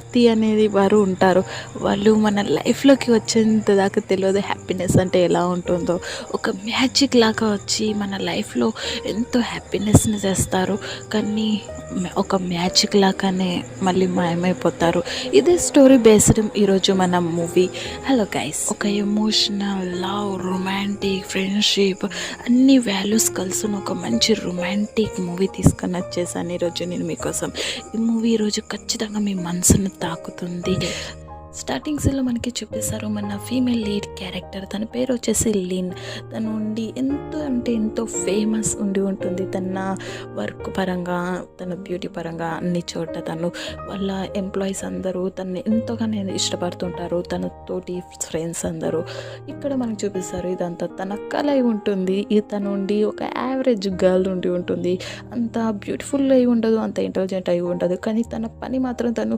వ్యక్తి అనేది వారు ఉంటారు. వాళ్ళు మన లైఫ్‌లోకి వచ్చేంత దాకా తెలవదు హ్యాపీనెస్ అంటే ఎలా ఉంటుందో. ఒక మ్యాజిక్ లాగా వచ్చి మన లైఫ్‌లో ఎంతో హ్యాపీనెస్‌ని తెస్తారు. కానీ ఒక మ్యాజిక్ లాగానే మళ్ళీ మాయమైపోతారు. ఇదే స్టోరీ బేస్డ్ ఈరోజు మన మూవీ. హలో గైస్, ఒక ఎమోషనల్, లవ్, రొమాంటిక్, ఫ్రెండ్షిప్ అన్ని వాల్యూస్ కలిసిన ఒక మంచి రొమాంటిక్ మూవీ తీసుకొని వచ్చేసాను ఈరోజు నేను మీకోసం. ఈ మూవీ ఈరోజు ఖచ్చితంగా మీ మనసును తాకుతుంది. స్టార్టింగ్ సీన్లో మనకి చూపిస్తారు మన ఫీమేల్ లీడ్ క్యారెక్టర్. తన పేరు వచ్చేసి లిన్. తను ఉండి ఎంతో అంటే ఎంతో ఫేమస్ ఉండి ఉంటుంది. తన వర్క్ పరంగా, తన బ్యూటీ పరంగా అన్ని చోట తను వాళ్ళ ఎంప్లాయీస్ అందరూ తనని ఎంతోగానే ఇష్టపడుతుంటారు. తన తోటి ఫ్రెండ్స్ అందరూ. ఇక్కడ మనకు చూపిస్తారు ఇదంతా తన కల అయి ఉంటుంది. తను ఉండి ఒక యావరేజ్ గర్ల్ ఉండి ఉంటుంది. అంత బ్యూటిఫుల్ అయి ఉండదు, అంత ఇంటెలిజెంట్ అయి ఉండదు. కానీ తన పని మాత్రం తను